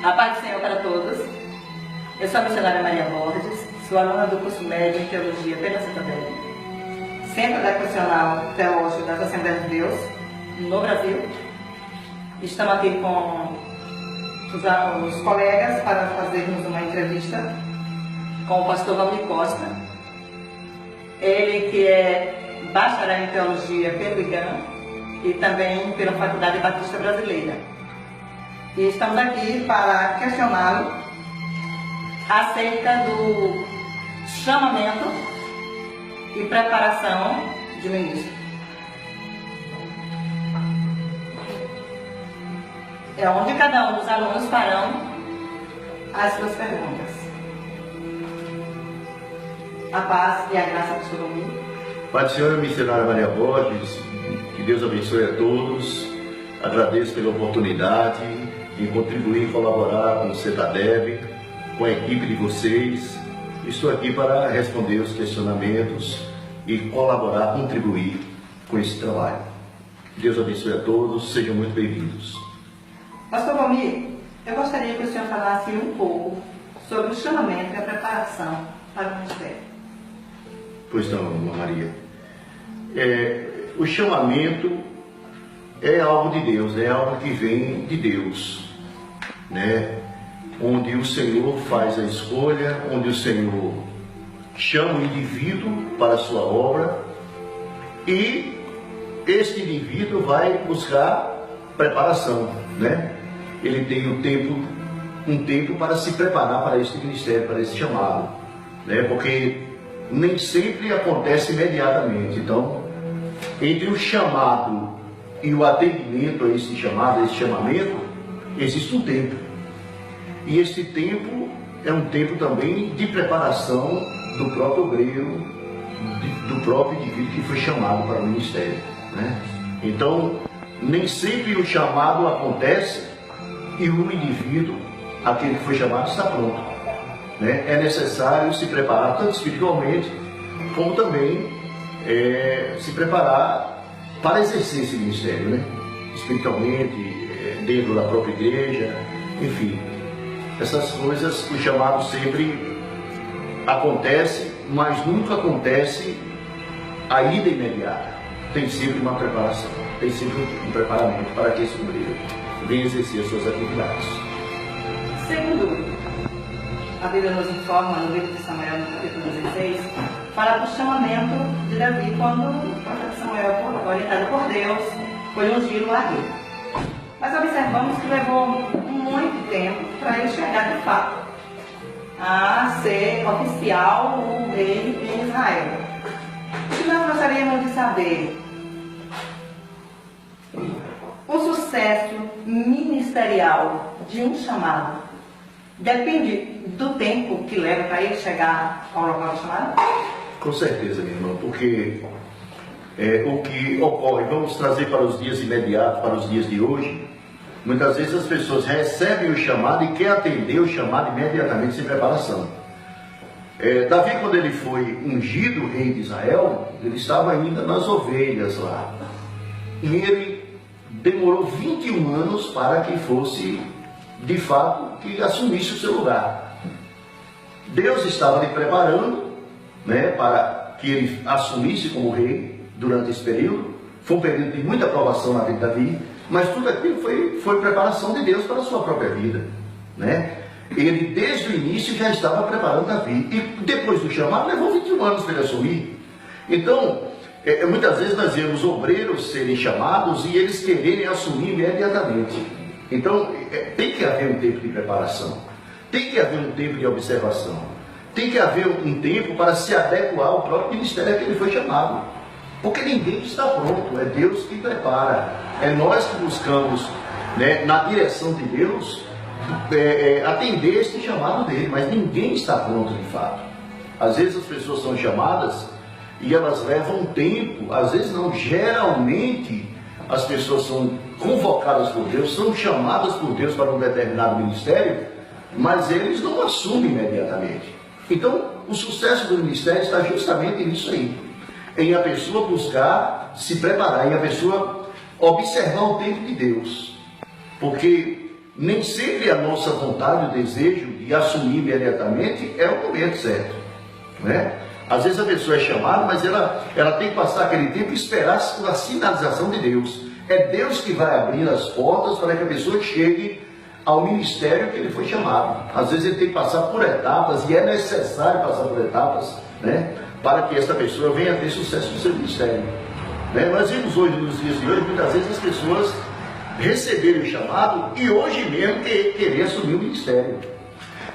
A paz do Senhor para todos. Eu sou a missionária Maria Borges, sou aluna do curso médio em Teologia pela Santa Bíblia, Centro Educacional Teológico das Assembleias de Deus, no Brasil. Estamos aqui com os colegas para fazermos uma entrevista com o pastor Valmir Costa. Ele que é bacharel em Teologia pelo IGAM e também pela Faculdade Batista Brasileira. E estamos aqui para questioná-lo acerca do chamamento e preparação de ministro. É onde cada um dos alunos farão as suas perguntas. A paz e a graça do Senhor. Pai do Senhor, missionária Maria Borges, que Deus abençoe a todos. Agradeço pela oportunidade de contribuir e colaborar com o CETADEB, com a equipe de vocês. Estou aqui para responder os questionamentos e colaborar, contribuir com esse trabalho. Deus abençoe a todos, sejam muito bem-vindos. Pastor Valmir, eu gostaria que o senhor falasse um pouco sobre o chamamento e a preparação para o ministério. Pois não, irmã Maria. O chamamento é algo de Deus, é algo que vem de Deus, né? Onde o Senhor faz a escolha, onde o Senhor chama o indivíduo para a sua obra e este indivíduo vai buscar preparação, né? Ele tem um tempo para se preparar para este ministério, para esse chamado, né? Porque nem sempre acontece imediatamente. Então, entre o chamado e o atendimento a esse chamado, a esse chamamento, existe um tempo. E esse tempo é um tempo também de preparação do próprio obreiro, do próprio indivíduo que foi chamado para o ministério, né? Então, nem sempre o chamado acontece e o indivíduo, aquele que foi chamado, está pronto, né? É necessário se preparar tanto espiritualmente como também se preparar para exercer esse ministério, né? Espiritualmente, dentro da própria igreja, enfim. Essas coisas, o chamado sempre acontece, mas nunca acontece a ida imediata. Tem sempre uma preparação, tem sempre um preparamento para que esse obreiro venha exercer as suas atividades. Segundo, a Bíblia nos informa no livro de Samuel, no capítulo 16, fala do chamamento de Davi quando o profeta Samuel, orientado por Deus, foi ungido a rei. Mas observamos que levou muito tempo para ele chegar de fato a ser oficial o rei em Israel. E nós gostaríamos de saber o sucesso ministerial de um chamado depende do tempo que leva para ele chegar ao local do chamado? Com certeza, minha irmã, porque o que ocorre, vamos trazer para os dias imediatos, para os dias de hoje, muitas vezes as pessoas recebem o chamado e querem atender o chamado imediatamente sem preparação. Davi, quando ele foi ungido rei de Israel, ele estava ainda nas ovelhas lá. E ele demorou 21 anos para que fosse, de fato, que assumisse o seu lugar. Deus estava lhe preparando, né, para que ele assumisse como rei durante esse período. Foi um período de muita aprovação na vida de Davi, mas tudo aquilo foi preparação de Deus para a sua própria vida, né? Ele desde o início já estava preparando Davi, e depois do chamado levou 21 anos para ele assumir. Então, muitas vezes nós vemos obreiros serem chamados e eles quererem assumir imediatamente. Então, tem que haver um tempo de preparação, tem que haver um tempo de observação, tem que haver um tempo para se adequar ao próprio ministério a que ele foi chamado. Porque ninguém está pronto, é Deus que prepara, é nós que buscamos, né, na direção de Deus, atender este chamado dele, mas ninguém está pronto de fato. Às vezes as pessoas são chamadas e elas levam tempo, às vezes não, geralmente as pessoas são convocadas por Deus, são chamadas por Deus para um determinado ministério, mas eles não assumem imediatamente. Então, o sucesso do ministério está justamente nisso aí, em a pessoa buscar se preparar, em a pessoa observar o tempo de Deus. Porque nem sempre a nossa vontade, o desejo de assumir imediatamente é o momento certo, né? Às vezes a pessoa é chamada, mas ela tem que passar aquele tempo e esperar a sinalização de Deus. É Deus que vai abrir as portas para que a pessoa chegue ao ministério que ele foi chamado. Às vezes ele tem que passar por etapas, e é necessário passar por etapas, né, para que essa pessoa venha ter sucesso no seu ministério. Né? Nós vimos hoje, nos dias de hoje, muitas vezes as pessoas receberem o chamado e hoje mesmo querer assumir o ministério.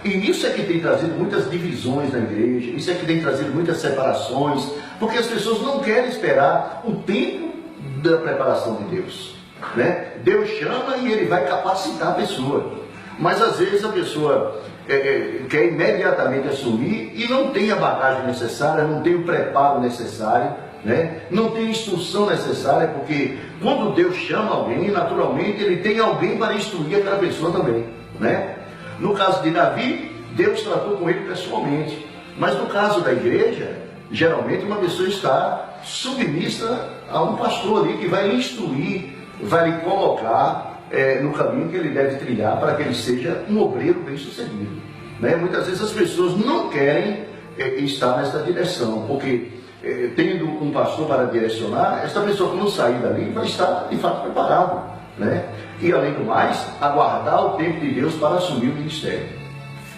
E isso é que tem trazido muitas divisões na igreja, isso é que tem trazido muitas separações, porque as pessoas não querem esperar o tempo da preparação de Deus, né? Deus chama e Ele vai capacitar a pessoa, mas às vezes a pessoa quer imediatamente assumir e não tem a bagagem necessária, não tem o preparo necessário, né? Não tem a instrução necessária, porque quando Deus chama alguém, naturalmente Ele tem alguém para instruir aquela pessoa também, né? No caso de Davi, Deus tratou com ele pessoalmente. Mas no caso da igreja, geralmente uma pessoa está submissa a um pastor ali que vai lhe instruir, vai lhe colocar no caminho que ele deve trilhar para que ele seja um obreiro bem-sucedido. Né? Muitas vezes as pessoas não querem estar nessa direção, porque tendo um pastor para direcionar, essa pessoa quando sair dali vai estar de fato preparado. Né? E além do mais, aguardar o tempo de Deus para assumir o ministério.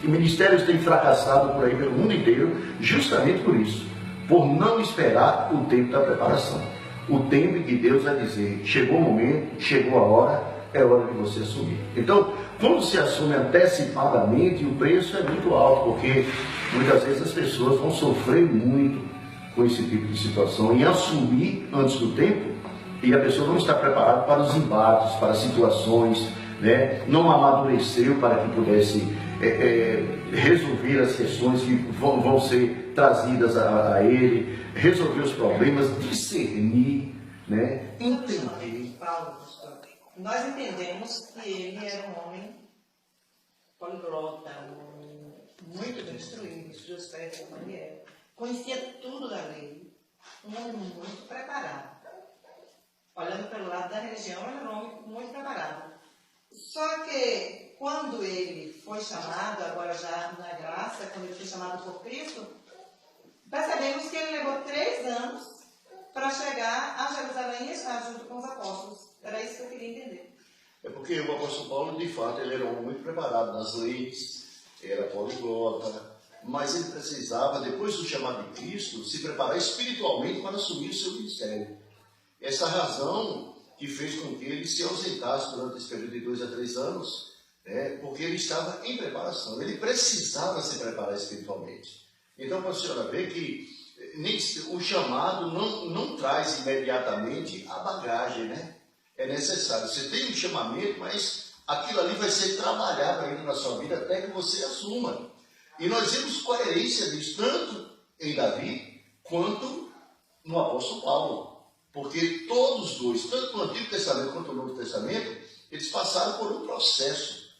E ministérios têm fracassado por aí pelo mundo inteiro justamente por isso, por não esperar o tempo da preparação, o tempo em que Deus vai dizer, chegou o momento, chegou a hora, é hora de você assumir. Então, quando se assume antecipadamente, o preço é muito alto, porque muitas vezes as pessoas vão sofrer muito com esse tipo de situação, em assumir antes do tempo, e a pessoa não está preparada para os embates, para as situações, né? Não amadureceu para que pudesse resolver as questões que vão ser trazidas a ele, resolver os problemas, discernir, né? Entender. Paulo, nós entendemos que ele era um homem poliglota, muito instruído, José e Daniel, conhecia tudo da lei, um homem muito preparado. Olhando pelo lado da religião, ele era um homem muito preparado. Só que, quando ele foi chamado, agora já na graça, quando ele foi chamado por Cristo, percebemos que ele levou 3 anos para chegar a Jerusalém e estar junto com os apóstolos. Era isso que eu queria entender. É porque o apóstolo Paulo, de fato, ele era um homem muito preparado nas leis, era poliglota, mas ele precisava, depois do chamado de Cristo, se preparar espiritualmente para assumir o seu ministério. Essa razão que fez com que ele se ausentasse durante esse período de 2 a 3 anos, porque ele estava em preparação, ele precisava se preparar espiritualmente. Então, para a senhora ver que o chamado não traz imediatamente a bagagem, né? É necessário, você tem um chamamento, mas aquilo ali vai ser trabalhado ainda na sua vida até que você assuma. E nós vemos coerência disso, tanto em Davi, quanto no apóstolo Paulo. Porque todos os dois, tanto no Antigo Testamento quanto no Novo Testamento, eles passaram por um processo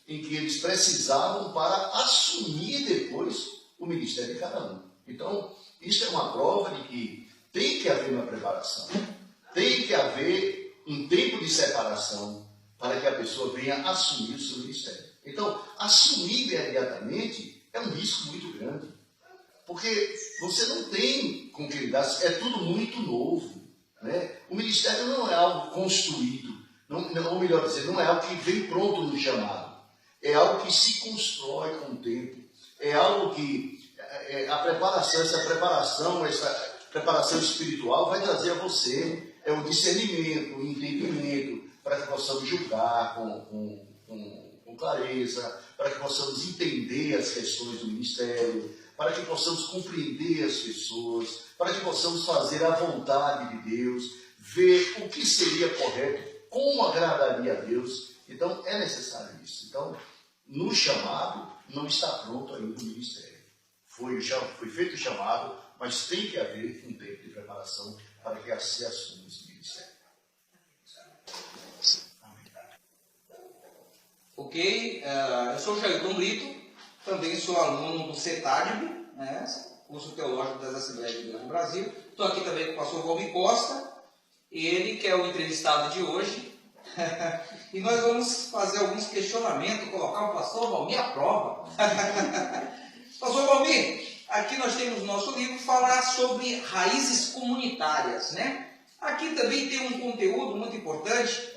em que eles precisavam para assumir depois o ministério de cada um. Então, isso é uma prova de que tem que haver uma preparação, tem que haver um tempo de separação para que a pessoa venha assumir o seu ministério. Então, assumir imediatamente é um risco muito grande. Porque você não tem com que lidar, é tudo muito novo. Né? O ministério não é algo construído, ou melhor dizer, não é algo que vem pronto no chamado. É algo que se constrói com o tempo. É algo que essa preparação espiritual vai trazer a você o discernimento, o entendimento, para que possamos julgar com clareza, para que possamos entender as questões do ministério, para que possamos compreender as pessoas, para que possamos fazer a vontade de Deus, ver o que seria correto, como agradaria a Deus. Então, é necessário isso. Então, no chamado, não está pronto ainda o ministério. Foi feito o chamado, mas tem que haver um tempo de preparação para que se assuma esse ministério. Ok, eu sou o Jailton Brito, também sou aluno do CETADB, né, Curso Teológico das Assembleias de Deus no Brasil. Estou aqui também com o pastor Valmir Costa, ele que é o entrevistado de hoje, E nós vamos fazer alguns questionamentos, colocar o pastor Valmir à prova. Pastor Valmir, aqui nós temos no nosso livro falar sobre raízes comunitárias, né? Aqui também tem um conteúdo muito importante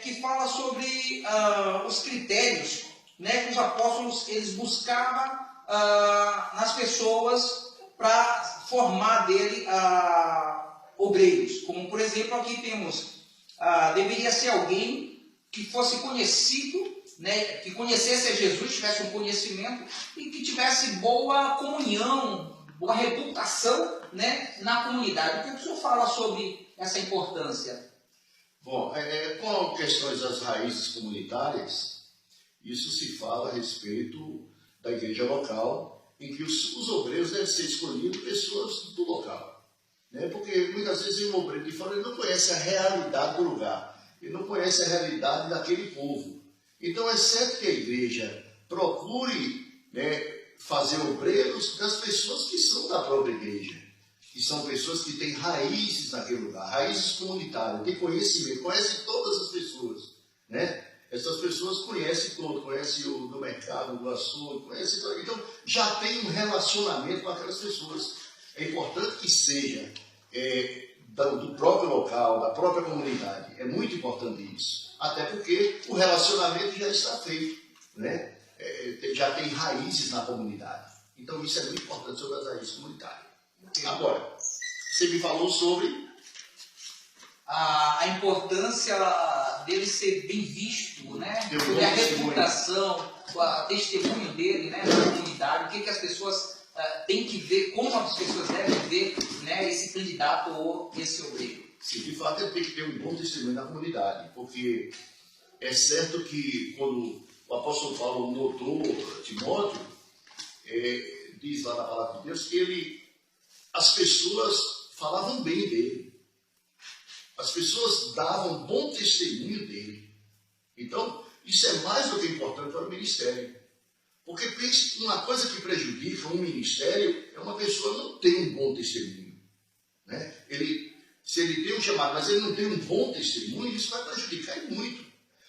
que fala sobre os critérios, né, que os apóstolos eles buscavam nas pessoas para formar dele obreiros. Como, por exemplo, aqui temos, deveria ser alguém que fosse conhecido, né, que conhecesse a Jesus, tivesse um conhecimento e que tivesse boa comunhão, boa reputação, né, na comunidade. O que o senhor fala sobre essa importância? Bom, com questões das raízes comunitárias, isso se fala a respeito da igreja local, em que os obreiros devem ser escolhidos pessoas do local. Né? Porque muitas vezes um obreiro de fora ele não conhece a realidade do lugar, ele não conhece a realidade daquele povo. Então é certo que a igreja procure, né, fazer obreiros das pessoas que são da própria igreja, que são pessoas que têm raízes naquele lugar, raízes comunitárias, têm conhecimento, conhecem todas as pessoas, né? Essas pessoas conhecem todo, conhecem o do mercado, do açougue, conhecem todo. Então já tem um relacionamento com aquelas pessoas. É importante que seja do próprio local, da própria comunidade. É muito importante isso. Até porque o relacionamento já está feito, né? Já tem raízes na comunidade. Então isso é muito importante sobre as raízes comunitárias. Agora, você me falou sobre a importância dele ser bem visto, né? Sobre a reputação, o testemunho dele, né, na comunidade, o que as pessoas têm que ver, como as pessoas devem ver, né, esse candidato ou esse obreiro. Sim, de fato ele tem que ter um bom testemunho na comunidade, porque é certo que quando o apóstolo Paulo notou Timóteo, diz lá na palavra de Deus que as pessoas falavam bem dele. As pessoas davam bom testemunho dele. Então, isso é mais do que importante para o ministério. Porque pense, uma coisa que prejudica um ministério é uma pessoa não ter um bom testemunho. Né? Se ele tem um chamado, mas ele não tem um bom testemunho, isso vai prejudicar ele muito.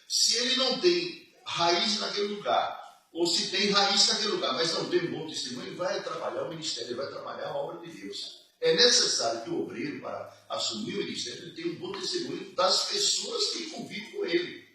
Se ele não tem raiz naquele lugar, ou se tem raiz naquele lugar, mas não tem um bom testemunho, ele vai atrapalhar o ministério, ele vai atrapalhar a obra de Deus. É necessário que o obreiro, para assumir o ministério, ele tenha um bom testemunho das pessoas que convivem com ele.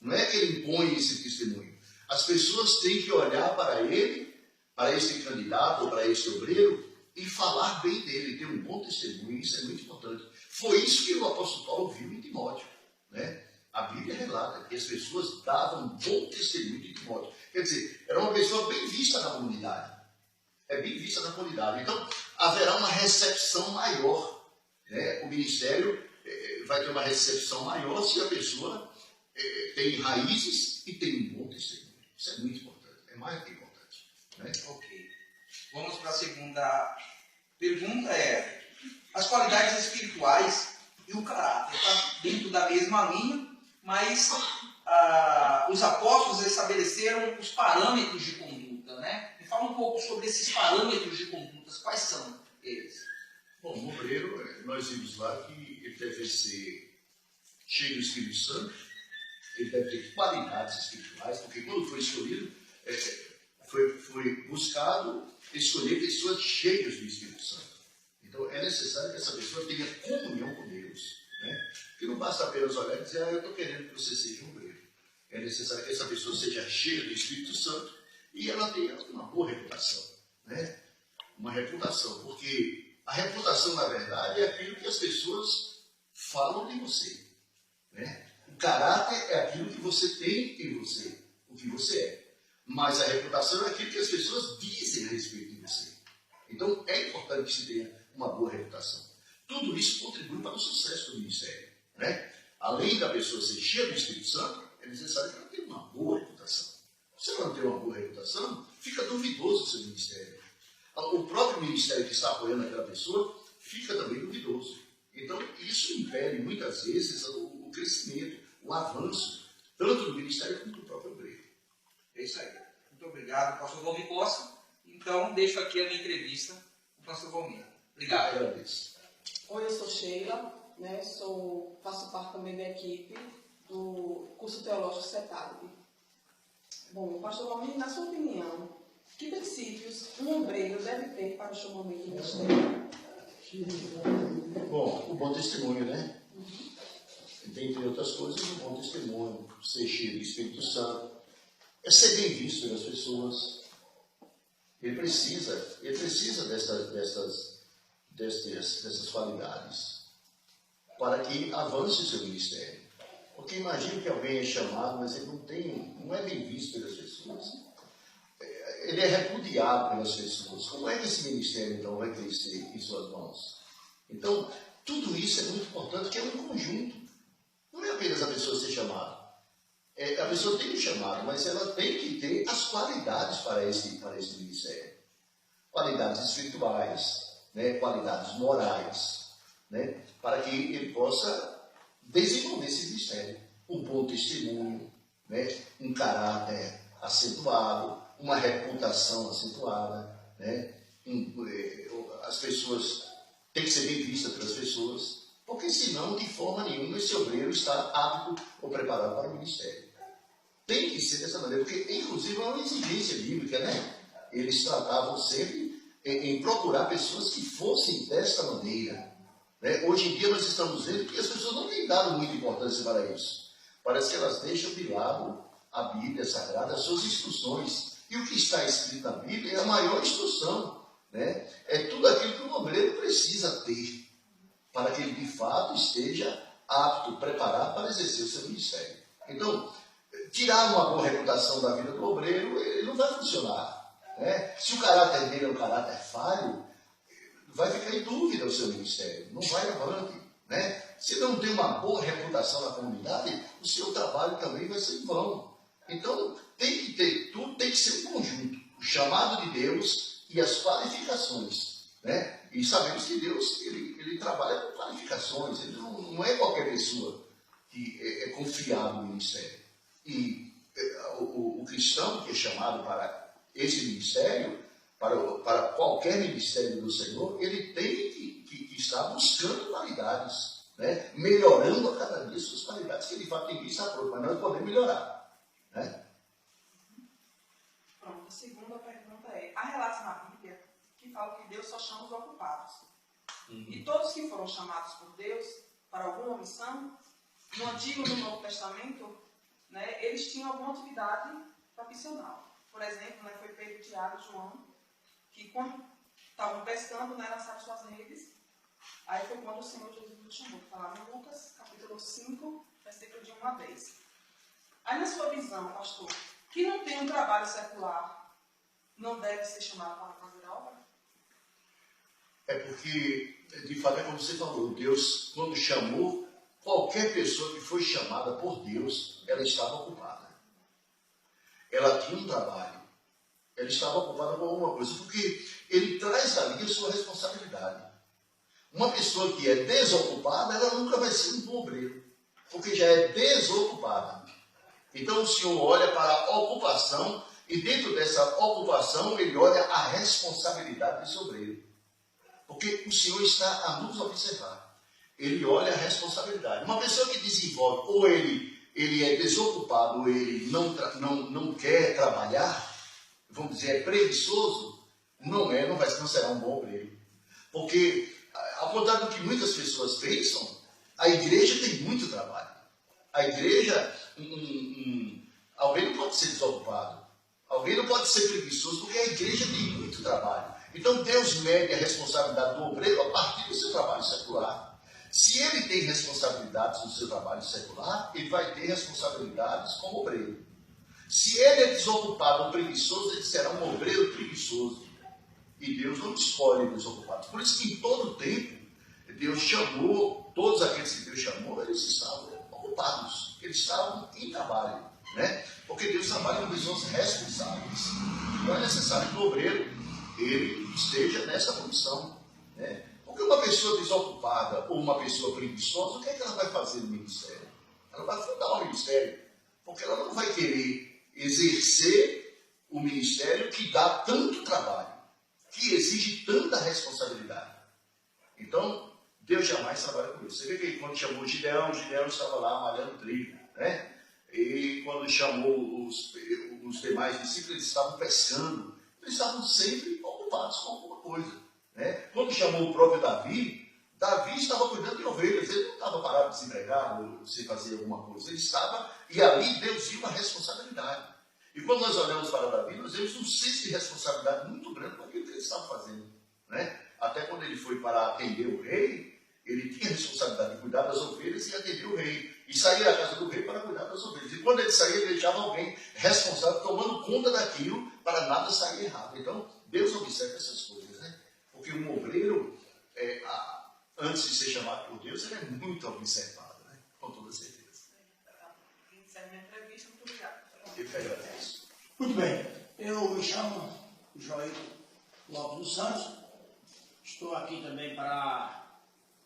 Não é que ele impõe esse testemunho. As pessoas têm que olhar para ele, para esse candidato ou para esse obreiro, e falar bem dele, ter um bom testemunho. Isso é muito importante. Foi isso que o apóstolo Paulo viu em Timóteo. Né? A Bíblia relata que as pessoas davam bom testemunho de Timóteo. Quer dizer, era uma pessoa bem vista na comunidade. É bem vista na comunidade. Então, haverá uma recepção maior. Né? O ministério vai ter uma recepção maior se a pessoa tem raízes e tem um bom testemunho. Isso é muito importante. É mais do que importante. Né? Ok. Vamos para a segunda pergunta. As qualidades espirituais e o caráter. Está dentro da mesma linha, mas os apóstolos estabeleceram os parâmetros de conduta, né? Me fala um pouco sobre esses parâmetros de conduta. Quais são eles? Bom, o obreiro, nós vimos lá que ele deve ser cheio do Espírito Santo, ele deve ter qualidades espirituais, porque quando foi escolhido, foi buscado escolher pessoas cheias do Espírito Santo. Então é necessário que essa pessoa tenha comunhão com Deus. Né? Porque não basta apenas olhar e dizer, eu estou querendo que você seja um obreiro. É necessário que essa pessoa seja cheia do Espírito Santo e ela tenha uma boa reputação. Né? Uma reputação, porque a reputação, na verdade, é aquilo que as pessoas falam de você. Né? O caráter é aquilo que você tem em você, o que você é. Mas a reputação é aquilo que as pessoas dizem a respeito de você. Então, é importante que se tenha uma boa reputação. Tudo isso contribui para o sucesso do ministério. Né? Além da pessoa ser cheia do Espírito Santo, é necessário que ela tenha uma boa reputação. Se ela não tem uma boa reputação, fica duvidoso o seu ministério. O próprio ministério que está apoiando aquela pessoa fica também duvidoso. Então, isso impede muitas vezes o crescimento, o avanço, tanto do ministério quanto do próprio obreiro. É isso aí. Muito obrigado, pastor Valmir Costa. Então, deixo aqui a minha entrevista com o pastor Valmir. Obrigado. Eu agradeço. Oi, eu sou Sheila. né? Faço parte também da equipe do curso teológico CETAB. Bom, pastor Valmir, na sua opinião, que princípios um obreiro deve ter para o chamamento do ministério? Bom, o bom testemunho, né? Dentre outras coisas, o bom testemunho, ser cheio do Espírito Santo, é ser bem visto pelas pessoas. Ele precisa dessas qualidades para que avance o seu ministério. Porque imagine que alguém é chamado, mas ele não é bem visto pelas pessoas. Ele é repudiado pelas pessoas. Como é que esse ministério, então, vai crescer em suas mãos? Então, tudo isso é muito importante, que é um conjunto. Não é apenas a pessoa ser chamada. A pessoa tem um chamado, mas ela tem que ter as qualidades para esse ministério. Qualidades espirituais, né? Qualidades morais, né? Para que ele possa desenvolver esse ministério. Um bom testemunho, né? Um caráter acentuado, uma reputação acentuada, né? As pessoas têm que ser bem vistas pelas pessoas, porque senão, de forma nenhuma, esse obreiro está apto ou preparado para o ministério. Tem que ser dessa maneira, porque inclusive é uma exigência bíblica, né? Eles tratavam sempre em procurar pessoas que fossem desta maneira, né? Hoje em dia nós estamos vendo que as pessoas não têm dado muita importância para isso. Parece que elas deixam de lado a Bíblia Sagrada, as suas instruções. E o que está escrito na Bíblia é a maior instrução, né? É tudo aquilo que um obreiro precisa ter para que ele de fato esteja apto, preparado para exercer o seu ministério. Então, tirar uma boa reputação da vida do obreiro, ele não vai funcionar, né? Se o caráter dele é um caráter falho, vai ficar em dúvida o seu ministério, não vai avante, né? Se não tem uma boa reputação na comunidade, o seu trabalho também vai ser em vão. Então, tudo tem que ser um conjunto, o chamado de Deus e as qualificações, né? E sabemos que Deus, ele trabalha com qualificações, ele não é qualquer pessoa que é confiado no ministério. E o cristão que é chamado para esse ministério, para qualquer ministério do Senhor, ele tem que estar buscando qualidades, né? Melhorando a cada dia suas qualidades, que de fato tem que estar pronto, mas nós podemos melhorar, né? Pronto, a segunda pergunta é: há relatos na Bíblia que falam que Deus só chama os ocupados. E todos que foram chamados por Deus para alguma missão, no Antigo e no Novo Testamento, né, eles tinham alguma atividade profissional. Por exemplo, né, foi Pedro, Tiago e João, que quando estavam pescando, né, lançaram suas redes. Aí foi quando o Senhor Jesus os chamou, que falava em Lucas, capítulo 5, versículo de 1 a 10. Aí, na sua visão, pastor, que não tem um trabalho secular, não deve ser chamado para fazer a obra? É porque, de fato, é como você falou, Deus, quando chamou, qualquer pessoa que foi chamada por Deus, ela estava ocupada. Ela tinha um trabalho. Ela estava ocupada com alguma coisa, porque ele traz ali a sua responsabilidade. Uma pessoa que é desocupada, ela nunca vai ser um bom obreiro, porque já é desocupada. Então o Senhor olha para a ocupação, e dentro dessa ocupação, ele olha a responsabilidade desse obreiro. Porque o Senhor está a nos observar. Ele olha a responsabilidade. Uma pessoa que desenvolve, ou ele é desocupado, ou ele não quer trabalhar, vamos dizer, é preguiçoso, não será um bom obreiro. Porque, ao contrário do que muitas pessoas pensam, a igreja tem muito trabalho. A igreja, alguém não pode ser desocupado, alguém não pode ser preguiçoso, porque a igreja tem muito trabalho. Então Deus mede a responsabilidade do obreiro a partir do seu trabalho secular. Se ele tem responsabilidades no seu trabalho secular, ele vai ter responsabilidades como obreiro. Se ele é desocupado ou preguiçoso, ele será um obreiro preguiçoso. E Deus não escolhe desocupados. Por isso que em todo tempo, Deus chamou, todos aqueles que Deus chamou, eles estavam ocupados. Eles estavam em trabalho, né? Porque Deus trabalha com pessoas responsáveis. Então é necessário que o obreiro ele esteja nessa condição, né? Porque uma pessoa desocupada ou uma pessoa preguiçosa, o que é que ela vai fazer no ministério? Ela vai fundar um ministério, porque ela não vai querer exercer o ministério que dá tanto trabalho, que exige tanta responsabilidade. Então, Deus jamais trabalha com isso. Você vê que quando chamou Gideão estava lá malhando trigo, né? E quando chamou os demais discípulos, eles estavam pescando. Eles estavam sempre ocupados com alguma coisa, né? Quando chamou o próprio Davi estava cuidando de ovelhas. Ele não estava parado desempregado, sem fazer alguma coisa. Ele estava, e ali Deus viu uma responsabilidade. E quando nós olhamos para Davi, nós vemos um senso de responsabilidade muito grande com aquilo que ele estava fazendo, né? Até quando ele foi para atender o rei, ele tinha a responsabilidade de cuidar das ovelhas e atender o rei. E saía da casa do rei para cuidar das ovelhas. E quando ele saía, ele deixava alguém responsável tomando conta daquilo para nada sair errado. Então, Deus observa essas coisas, né? Porque um obreiro, antes de ser chamado por Deus, ele é muito observado, né? Com toda certeza. Encerro minha entrevista. Muito obrigado. Eu que agradeço. Muito bem, eu me chamo Joel Lopes dos Santos, estou aqui também para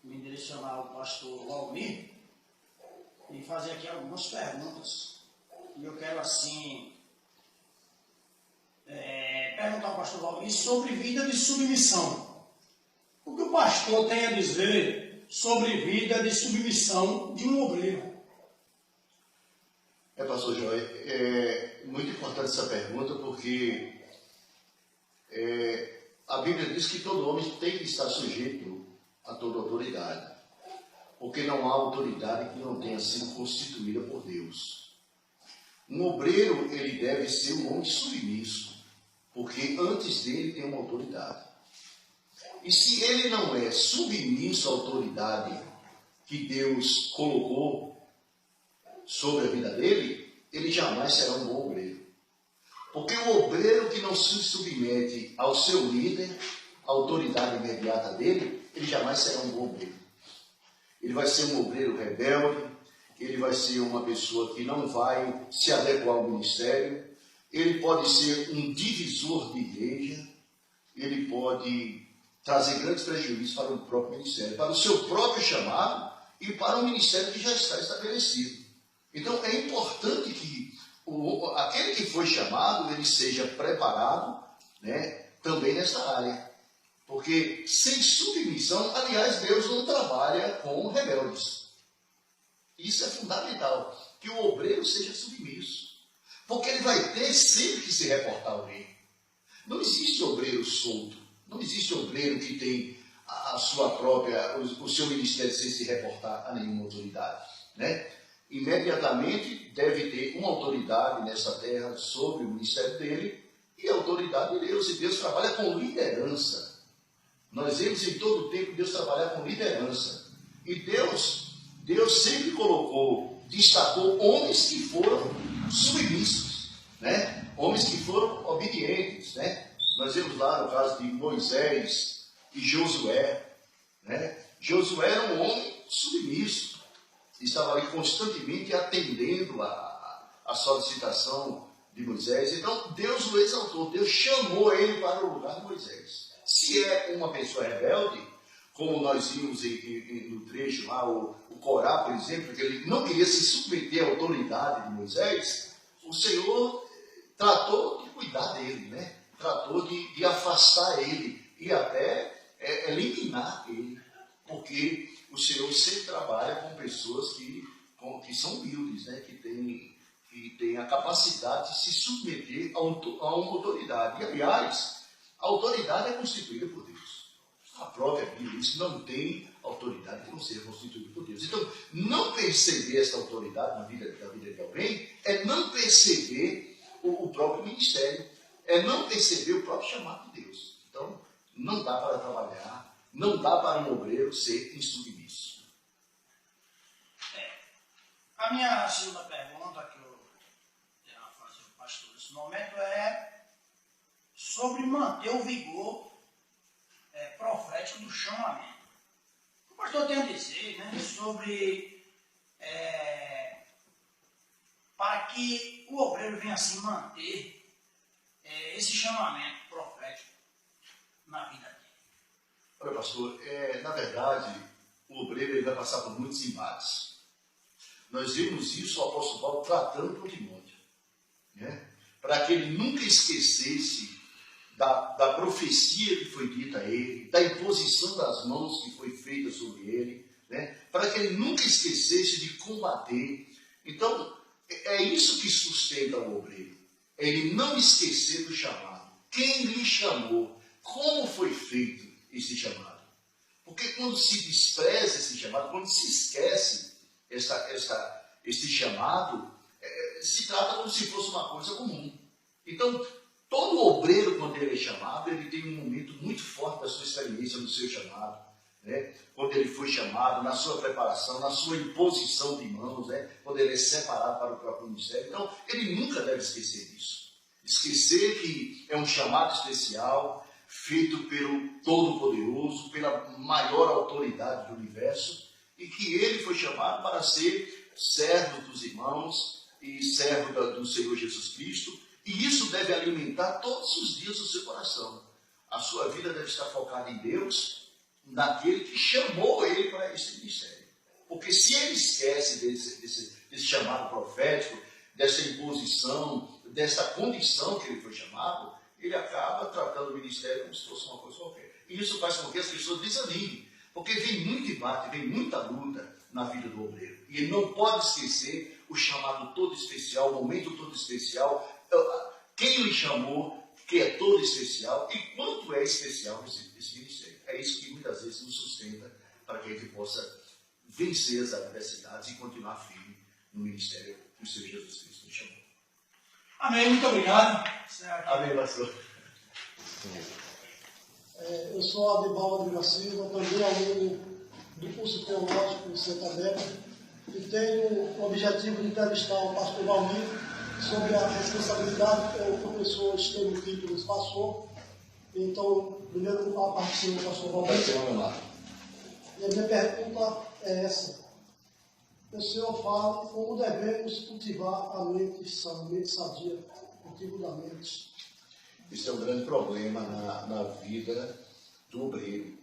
me direcionar ao pastor Valmir e fazer aqui algumas perguntas. E eu quero assim perguntar ao pastor Valmir sobre vida de submissão. O que o pastor tem a dizer sobre vida de submissão de um obreiro? Pastor Joel, é muito importante essa pergunta, porque a Bíblia diz que todo homem tem que estar sujeito a toda autoridade, porque não há autoridade que não tenha sido constituída por Deus. Um obreiro, ele deve ser um homem submisso, porque antes dele tem uma autoridade. E se ele não é submisso à autoridade que Deus colocou sobre a vida dele, ele jamais será um bom obreiro. Porque o obreiro que não se submete ao seu líder, à autoridade imediata dele, ele jamais será um bom obreiro. Ele vai ser um obreiro rebelde, ele vai ser uma pessoa que não vai se adequar ao ministério, ele pode ser um divisor de igreja, ele pode trazer grandes prejuízos para o próprio ministério, para o seu próprio chamado e para o ministério que já está estabelecido. Então é importante que aquele que foi chamado, ele seja preparado, né, também nessa área. Porque sem submissão, aliás, Deus não trabalha com rebeldes. Isso é fundamental, que o obreiro seja submisso. Porque ele vai ter sempre que se reportar ao rei. Não existe obreiro solto, não existe obreiro que tem a sua própria, o seu ministério sem se reportar a nenhuma autoridade, né? Imediatamente deve ter uma autoridade nessa terra sobre o ministério dele e a autoridade de Deus. E Deus trabalha com liderança. Nós vemos em todo o tempo Deus trabalhar com liderança. E Deus sempre colocou, destacou homens que foram submissos, né? Homens que foram obedientes, né? Nós vemos lá no caso de Moisés e Josué, né? Josué era um homem submisso. Estava ali constantemente atendendo a solicitação de Moisés. Então, Deus o exaltou, Deus chamou ele para o lugar de Moisés. Se é uma pessoa rebelde, como nós vimos no trecho lá, o Corá, por exemplo, que ele não queria se submeter à autoridade de Moisés, o Senhor tratou de cuidar dele, né? Tratou de afastar ele e até eliminar ele, porque o Senhor sempre trabalha com pessoas que são humildes, né? que têm a capacidade de se submeter a uma autoridade. E, aliás, a autoridade é constituída por Deus. A própria Bíblia diz que não tem autoridade que não seja constituída por Deus. Então, não perceber essa autoridade na vida de alguém é não perceber o próprio ministério, é não perceber o próprio chamado de Deus. Então, não dá para trabalhar, não dá para um obreiro ser insubmisso. A minha segunda pergunta que eu tenho a fazer ao pastor nesse momento é sobre manter o vigor profético do chamamento. O pastor tem a dizer, né, sobre para que o obreiro venha assim manter esse chamamento profético na vida dele. Olha, pastor, na verdade, o obreiro ele vai passar por muitos embates. Nós vimos isso o apóstolo Paulo tratando com Timóteo, né? Para que ele nunca esquecesse da profecia que foi dita a ele, da imposição das mãos que foi feita sobre ele, né? Para que ele nunca esquecesse de combater. Então, é isso que sustenta o obreiro. É ele não esquecer do chamado. Quem lhe chamou? Como foi feito esse chamado? Porque quando se despreza esse chamado, quando se esquece esse chamado, se trata como se fosse uma coisa comum. Então, todo obreiro, quando ele é chamado, ele tem um momento muito forte da sua experiência no seu chamado, né? Quando ele foi chamado, na sua preparação, na sua imposição de mãos, né? Quando ele é separado para o próprio ministério. Então, ele nunca deve esquecer disso. Esquecer que é um chamado especial, feito pelo Todo-Poderoso, pela maior autoridade do universo, e que ele foi chamado para ser servo dos irmãos e servo do Senhor Jesus Cristo, e isso deve alimentar todos os dias o seu coração. A sua vida deve estar focada em Deus, naquele que chamou ele para esse ministério. Porque se ele esquece desse chamado profético, dessa imposição, dessa condição que ele foi chamado, ele acaba tratando o ministério como se fosse uma coisa qualquer. E isso faz com que as pessoas desanimem, porque vem muito embate, vem muita luta na vida do obreiro. E ele não pode esquecer o chamado todo especial, o momento todo especial, quem lhe chamou, que é todo especial, e quanto é especial esse ministério. É isso que muitas vezes nos sustenta para que a gente possa vencer as adversidades e continuar firme no ministério que o Senhor Jesus Cristo nos chamou. Amém, muito obrigado. Amém, pastor. Eu sou Adebaldo de Silva, também aluno do curso teológico do Santander, e tenho o objetivo de entrevistar o pastor Valmir sobre a responsabilidade que o professor Estevam Tito nos passou. Então, primeiro a partir do pastor Valmir. E a minha pergunta é essa. O Senhor fala como devemos cultivar a mente sã, a mente sadia, cultivo da mente. Isso é um grande problema na vida do obreiro,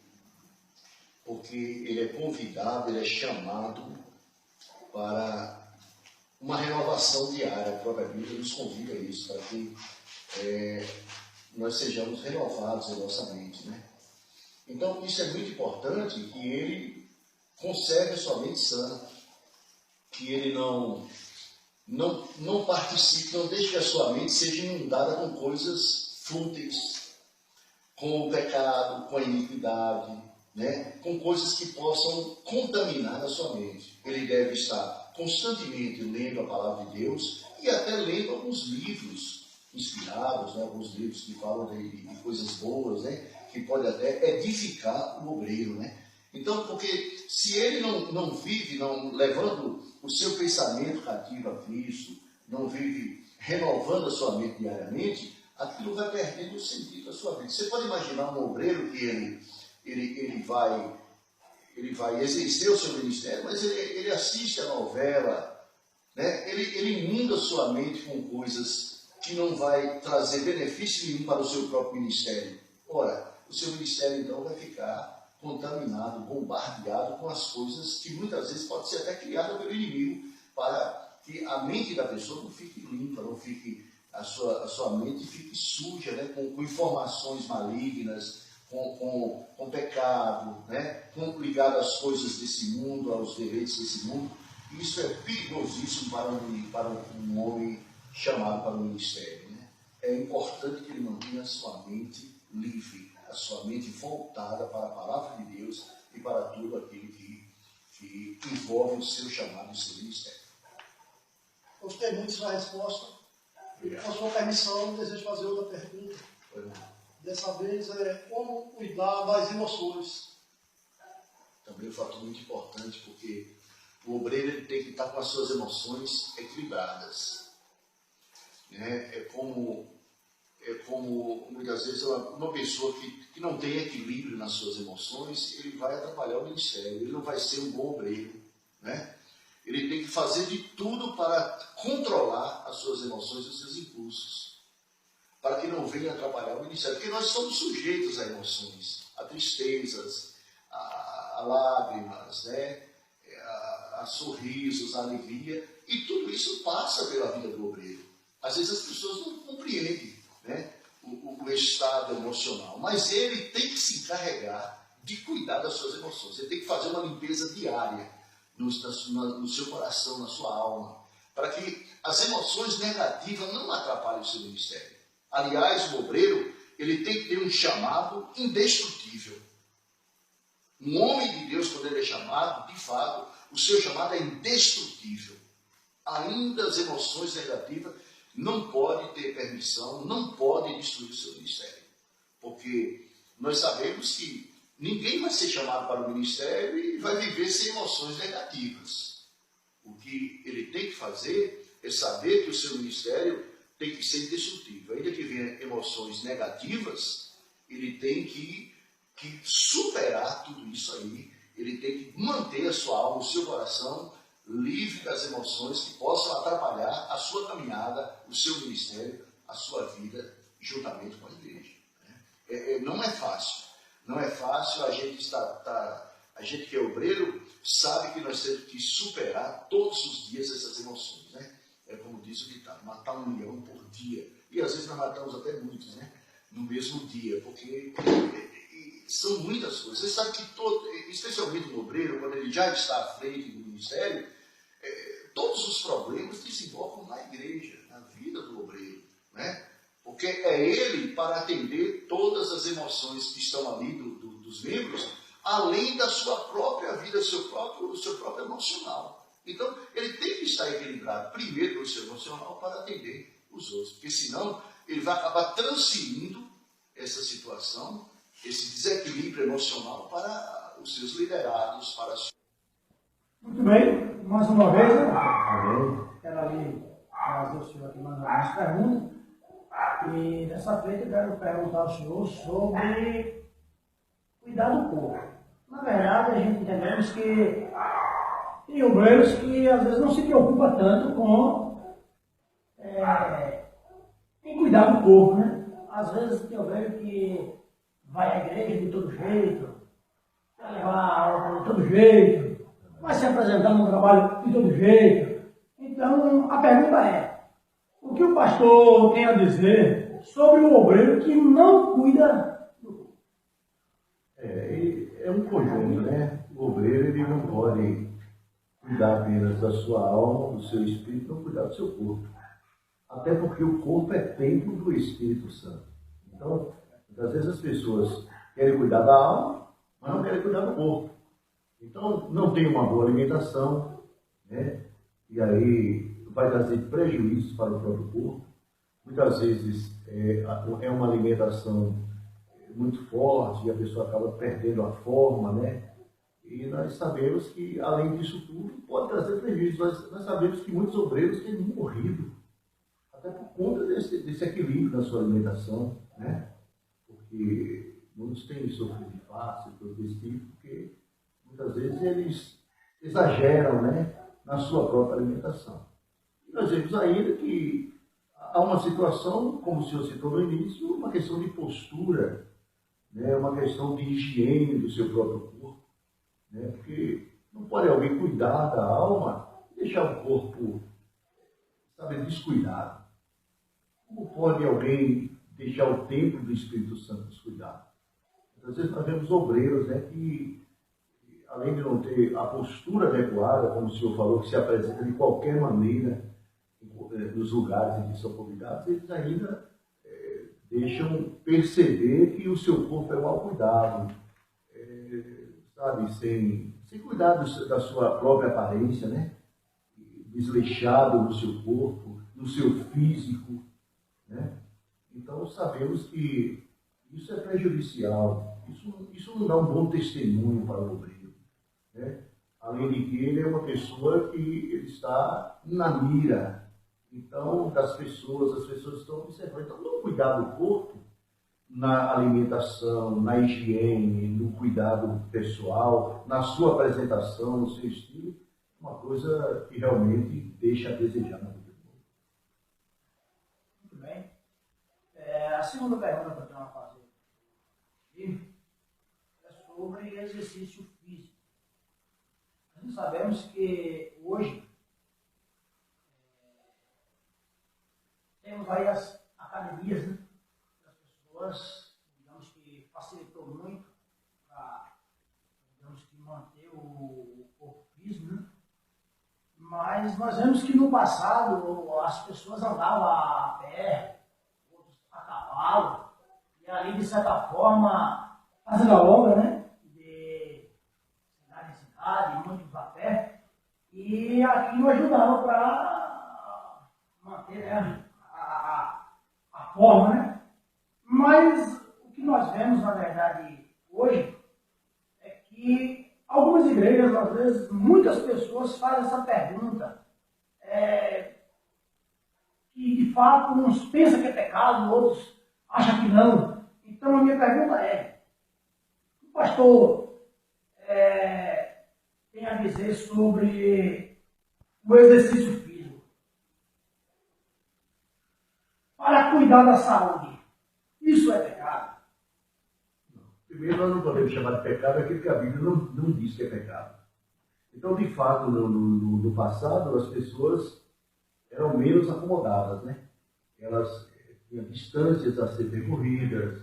porque ele é convidado, ele é chamado para uma renovação diária. A própria Bíblia nos convida a isso, para que nós sejamos renovados em nossa mente, né? Então, isso é muito importante, que ele conserve a sua mente sã, que ele não participe, não deixe que a sua mente seja inundada com coisas fúteis, com o pecado, com a iniquidade, né? Com coisas que possam contaminar a sua mente. Ele deve estar constantemente lendo a palavra de Deus e até lendo alguns livros inspirados, né? Alguns livros que falam de coisas boas, né? Que pode até edificar o obreiro, né? Então, porque se ele não vive, não levando o seu pensamento cativo a Cristo, não vive renovando a sua mente diariamente, aquilo vai perdendo o sentido da sua vida. Você pode imaginar um obreiro que ele vai exercer o seu ministério, mas ele assiste a novela, né? Ele inunda a sua mente com coisas que não vai trazer benefício nenhum para o seu próprio ministério. Ora, o seu ministério então vai ficar contaminado, bombardeado com as coisas que muitas vezes pode ser até criada pelo inimigo, para que a mente da pessoa não fique limpa, não fique, a sua mente fique suja, né? com informações malignas, com pecado, né? Ligado às coisas desse mundo, aos deveres desse mundo. E isso é perigosíssimo para um homem chamado para o ministério, né? É importante que ele mantenha a sua mente livre, a sua mente voltada para a palavra de Deus e para tudo aquilo que envolve o seu chamado e o seu ministério. Gostei muito da sua resposta. Com a sua permissão, eu desejo fazer outra pergunta. Dessa vez é como cuidar das emoções. Também um fator muito importante, porque o obreiro ele tem que estar com as suas emoções equilibradas, né? É como muitas vezes uma pessoa que não tem equilíbrio nas suas emoções, ele vai atrapalhar o ministério, ele não vai ser um bom obreiro, né? Ele tem que fazer de tudo para controlar as suas emoções e os seus impulsos, para que não venha atrapalhar o ministério, porque nós somos sujeitos a emoções, a tristezas, a lágrimas, né? A sorrisos, a alegria, e tudo isso passa pela vida do obreiro. Às vezes as pessoas não compreendem, né? o estado emocional, mas ele tem que se encarregar de cuidar das suas emoções. Ele tem que fazer uma limpeza diária no seu coração, na sua alma, para que as emoções negativas não atrapalhem o seu ministério. Aliás, o obreiro, ele tem que ter um chamado indestrutível. Um homem de Deus, quando ele é chamado, de fato, o seu chamado é indestrutível. Ainda as emoções negativas não podem ter permissão, não podem destruir o seu ministério. Porque nós sabemos que ninguém vai ser chamado para o ministério e vai viver sem emoções negativas. O que ele tem que fazer é saber que o seu ministério tem que ser indestrutível. Ainda que venham emoções negativas, ele tem que superar tudo isso aí. Ele tem que manter a sua alma, o seu coração livre das emoções que possam atrapalhar a sua caminhada, o seu ministério, a sua vida, juntamente com a igreja. Não é fácil. Não é fácil, a gente que é obreiro sabe que nós temos que superar todos os dias essas emoções, né? É como diz o ditado, matar um leão por dia. E às vezes nós matamos até muitos, né? No mesmo dia, porque são muitas coisas. Você sabe que especialmente o obreiro, quando ele já está à frente do ministério, todos os problemas desenvolvem na igreja, na vida do obreiro, né? Porque é ele para atender todas as emoções que estão ali dos membros, além da sua própria vida, seu próprio emocional. Então, ele tem que estar equilibrado primeiro no seu emocional para atender os outros, porque senão ele vai acabar transferindo essa situação, esse desequilíbrio emocional para os seus liderados, para as... Muito bem, mais uma vez, quero ali trazer o senhor aqui mais algumas perguntas. E dessa feita eu quero perguntar ao senhor sobre cuidar do corpo. Na verdade, a gente entendemos que tem obreiros que às vezes não se preocupam tanto com em cuidar do corpo, né? Às vezes tem obreiro que vai à igreja de todo jeito, vai levar a aula de todo jeito, vai se apresentar no trabalho de todo jeito. Então, a pergunta é: o que o pastor tem a dizer sobre o obreiro que não cuida do corpo? É um conjunto, né? O obreiro, ele não pode cuidar apenas da sua alma, do seu espírito, não cuidar do seu corpo. Até porque o corpo é templo do Espírito Santo. Então, às vezes as pessoas querem cuidar da alma, mas não querem cuidar do corpo. Então, não tem uma boa alimentação, né? E aí vai trazer prejuízos para o próprio corpo. Muitas vezes é uma alimentação muito forte e a pessoa acaba perdendo a forma, né? E nós sabemos que, além disso tudo, pode trazer prejuízos. Nós sabemos que muitos obreiros têm morrido, até por conta desse equilíbrio na sua alimentação, né? Porque muitos têm sofrido de fácil, coisa desse tipo, porque muitas vezes eles exageram, né, na sua própria alimentação. E nós vemos ainda que há uma situação, como o senhor citou no início, uma questão de postura, né, uma questão de higiene do seu próprio corpo, né, porque não pode alguém cuidar da alma e deixar o corpo, sabe, descuidado. Como pode alguém deixar o templo do Espírito Santo descuidado? Às vezes nós vemos obreiros, né, que, além de não ter a postura adequada, como o senhor falou, que se apresenta de qualquer maneira nos lugares em que são convidados, eles ainda deixam perceber que o seu corpo é mal cuidado, sabe, sem cuidar da sua própria aparência, né? Desleixado no seu corpo, no seu físico, né? Então sabemos que isso é prejudicial, isso não dá um bom testemunho para o obreiro, né? Além de que ele é uma pessoa que ele está na mira, então, das pessoas, as pessoas estão observando. Então, não cuidar do corpo na alimentação, na higiene, no cuidado pessoal, na sua apresentação, no seu estilo, uma coisa que realmente deixa a desejar na vida do povo. Muito bem. A segunda pergunta que eu tenho a fazer aqui é sobre exercício físico. Nós sabemos que hoje temos aí as academias, né? As Mas nós vemos que no passado as pessoas andavam a pé, outros a cavalo, e ali, de certa forma, fazendo a obra, né? De cidade em cidade, muitos a pé, e aquilo ajudava para manter, né, a forma, né? Mas o que nós vemos, na verdade, hoje, é que algumas igrejas, às vezes, muitas pessoas fazem essa pergunta, que de fato uns pensam que é pecado, outros acham que não. Então a minha pergunta é, o pastor tem a dizer sobre o exercício físico para cuidar da saúde. Isso é pecado? Primeiro, nós não podemos chamar de pecado aquilo que a Bíblia não diz que é pecado. Então, de fato, no passado, as pessoas eram menos acomodadas, né? Elas tinham distâncias a ser percorridas,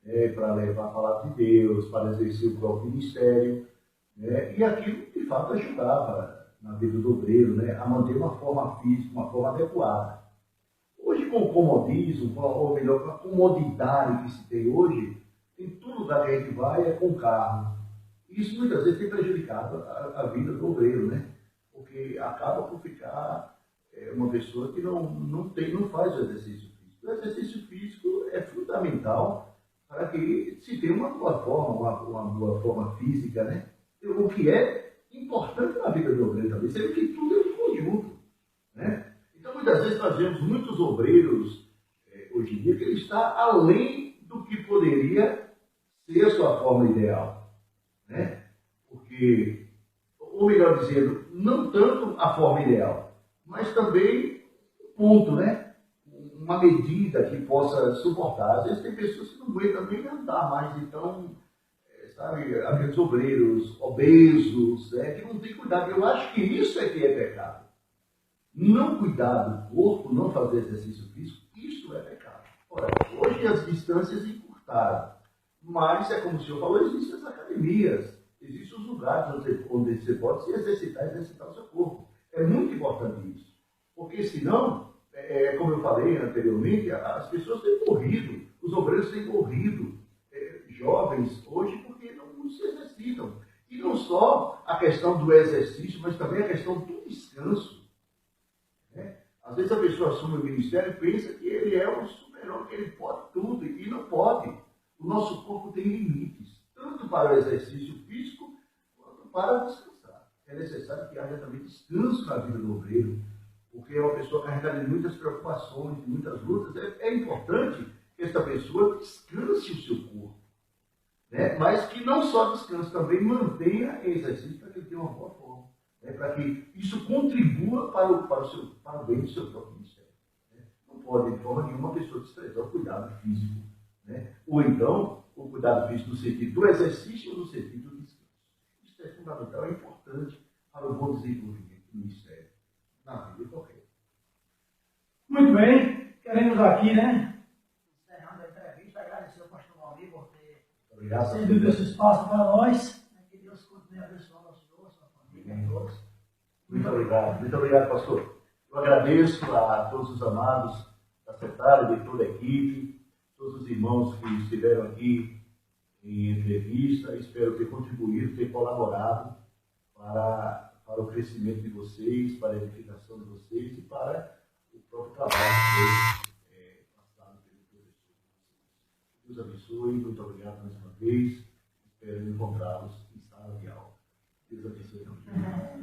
né, para levar a palavra de Deus, para exercer o próprio ministério, né? E aquilo, de fato, ajudava na vida do obreiro, né, a manter uma forma física, uma forma adequada. Hoje, com o comodismo, ou melhor, com a comodidade que se tem hoje, em todo lugar que a gente vai é com carro. Isso muitas vezes tem prejudicado a vida do obreiro, né? Porque acaba por ficar uma pessoa que não faz o exercício físico. O exercício físico é fundamental para que se tenha uma boa forma, uma boa forma física, né? O que é importante na vida do obreiro também, sendo que tudo é um conjunto, né? Então, muitas vezes nós vemos muitos obreiros, hoje em dia, que ele está além do que poderia ser a sua forma ideal, né? Porque, ou melhor dizendo, não tanto a forma ideal, mas também ponto, né? Uma medida que possa suportar. Às vezes tem pessoas que não aguentam nem andar mais, então, sabe, aqueles obreiros obesos, que não têm cuidado. Eu acho que isso é que é pecado. Não cuidar do corpo, não fazer exercício físico, isso é pecado. Ora, hoje as distâncias encurtaram. Mas, como o senhor falou, existem as academias, existem os lugares onde você pode se exercitar o seu corpo. É muito importante isso. Porque senão, como eu falei anteriormente, as pessoas têm morrido, os obreiros têm morrido, jovens hoje, porque não se exercitam. E não só a questão do exercício, mas também a questão do descanso. Né? Às vezes a pessoa assume o ministério e pensa que ele é um super-homem, que ele pode tudo, e não pode. O nosso corpo tem limites, tanto para o exercício físico, quanto para descansar. É necessário que haja também descanso na vida do obreiro, porque é uma pessoa carregada de muitas preocupações, de muitas lutas. É importante que essa pessoa descanse o seu corpo, né? Mas que não só descanse, também mantenha exercício para que ele tenha uma boa forma, né? Para que isso contribua para o bem do seu próprio ministério. Né? Não pode, de forma nenhuma, uma pessoa desprezar o cuidado físico. Né? Ou então, o cuidado físico no sentido do exercício ou no sentido do descanso. Isso é fundamental, é importante para o bom desenvolvimento do ministério, na vida qualquer. Muito bem, queremos aqui, né, encerrando a entrevista, agradecer ao pastor Valmir por ter cedido esse espaço para nós. Que Deus continue abençoando ao senhor, a sua família, a todos. Muito obrigado, pastor. Eu agradeço a todos os amados da secretária, de toda a equipe, todos os irmãos que estiveram aqui em entrevista. Espero ter contribuído, ter colaborado para o crescimento de vocês, para a edificação de vocês e para o próprio trabalho que foi passado pelo professor. Deus abençoe, muito obrigado mais uma vez. Espero encontrá-los em sala de aula. Deus abençoe também.